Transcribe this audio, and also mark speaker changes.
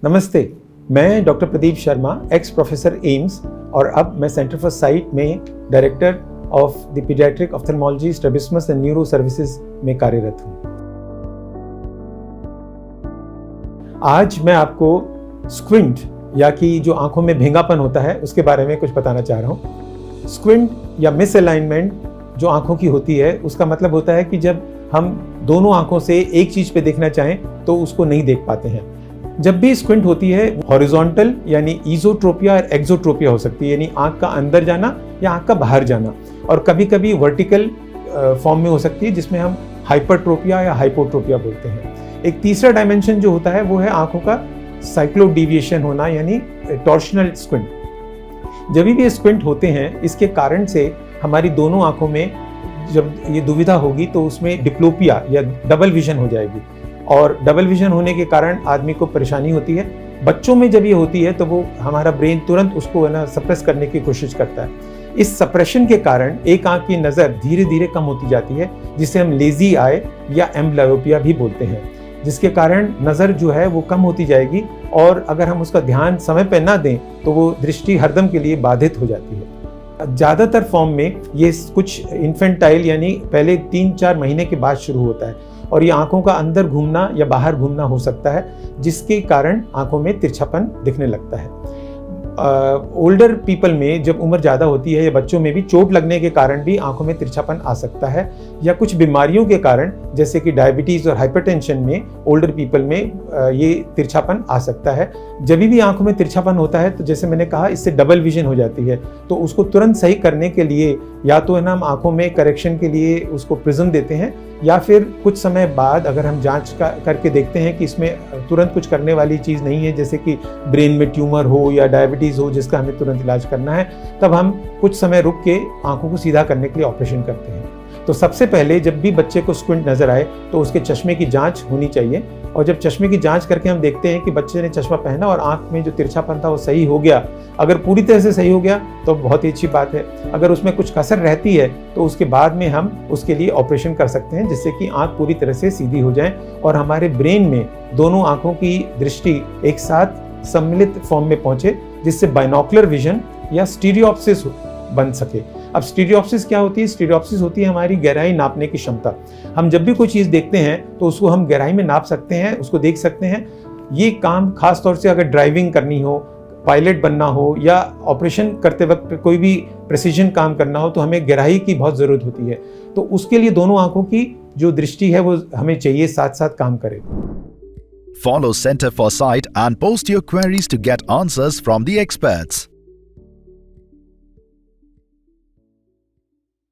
Speaker 1: नमस्ते, मैं doctor Pradeep Sharma, ex professor AIIMS और अब मैं सेंटर फॉर साइट में director of the paediatric ophthalmology strabismus neuro services में कार्यरत हूँ। आज मैं आपको स्क्विंट या कि जो आंखों में भेंगापन होता है उसके बारे में कुछ बताना चाह रहा हूँ। स्क्विंट या मिसअलाइनमेंट जो आंखों की होती है उसका मतलब होता है कि जब हम दोनों आंखों से एक चीज पे देखना चाहें तो उसको नहीं देख पाते हैं। जब भी स्क्विंट होती है हॉरिजॉन्टल यानी इजोट्रोपिया और एक्सोट्रोपिया हो सकती है, यानी आंख का अंदर जाना या आंख का बाहर जाना, और कभी कभी वर्टिकल फॉर्म में हो सकती है जिसमें हम हाइपरट्रोपिया या हाइपोट्रोपिया बोलते हैं। एक तीसरा डायमेंशन जो होता है वो है आंखों का साइक्लो डिविएशन होना यानी टॉर्शनल स्क्विंट। जब भी स्क्विंट होते हैं इसके कारण से हमारी दोनों आंखों में जब ये दुविधा होगी तो उसमें डिप्लोपिया या डबल विजन हो जाएगी, और डबल विजन होने के कारण आदमी को परेशानी होती है। बच्चों में जब ये होती है तो वो हमारा ब्रेन तुरंत उसको सप्रेस करने की कोशिश करता है। इस सप्रेशन के कारण एक आंख की नज़र धीरे धीरे कम होती जाती है, जिसे हम लेजी आई या एम्ब्लायोपिया भी बोलते हैं, जिसके कारण नज़र जो है वो कम होती जाएगी, और अगर हम उसका ध्यान समय पर ना दें तो वो दृष्टि हरदम के लिए बाधित हो जाती है। ज़्यादातर फॉर्म में ये कुछ इन्फेंटाइल यानी पहले 3-4 महीने के बाद शुरू होता है, और ये आंखों का अंदर घूमना या बाहर घूमना हो सकता है, जिसके कारण आंखों में तिरछापन दिखने लगता है। ओल्डर पीपल में जब उम्र ज़्यादा होती है या बच्चों में भी चोट लगने के कारण भी आंखों में तिरछापन आ सकता है, या कुछ बीमारियों के कारण जैसे कि डायबिटीज़ और हाइपरटेंशन में ओल्डर पीपल में ये तिरछापन आ सकता है। जब भी आंखों में तिरछापन होता है तो जैसे मैंने कहा इससे डबल विजन हो जाती है, तो उसको तुरंत सही करने के लिए या तो हम आंखों में करेक्शन के लिए उसको प्रिज्म देते हैं, या फिर कुछ समय बाद अगर हम जांच करके देखते हैं कि इसमें तुरंत कुछ करने वाली चीज़ नहीं है, जैसे कि ब्रेन में ट्यूमर हो या डायबिटीज़ हो जिसका हमें तुरंत इलाज करना है, तब हम कुछ समय रुक के आंखों को सीधा करने के लिए ऑपरेशन करते हैं। तो सबसे पहले जब भी बच्चे को स्क्विंट नज़र आए तो उसके चश्मे की जांच होनी चाहिए, और जब चश्मे की जांच करके हम देखते हैं कि बच्चे ने चश्मा पहना और आंख में जो तिरछापन था वो सही हो गया, अगर पूरी तरह से सही हो गया तो बहुत ही अच्छी बात है। अगर उसमें कुछ कसर रहती है तो उसके बाद में हम उसके लिए ऑपरेशन कर सकते हैं, जिससे कि आंख पूरी तरह से सीधी हो जाए और हमारे ब्रेन में दोनों आंखों की दृष्टि एक साथ सम्मिलित फॉर्म में पहुंचे, जिससे बाइनोकुलर विजन या स्टीरियोप्सिस बन सके। अब स्टीरियोप्सिस क्या होती है? स्टीरियोप्सिस होती है हमारी गहराई नापने की क्षमता। हम जब भी कोई चीज़ देखते हैं तो उसको हम गहराई में नाप सकते हैं, उसको देख सकते हैं। ये काम खास तौर से अगर ड्राइविंग करनी हो, पायलट बनना हो, या ऑपरेशन करते वक्त कोई भी प्रिसीजन काम करना हो तो हमें गहराई की बहुत ज़रूरत होती है। तो उसके लिए दोनों आंखों की जो दृष्टि है वो हमें चाहिए साथ साथ काम करे।
Speaker 2: Follow Center for Sight and post your queries to get answers from the experts.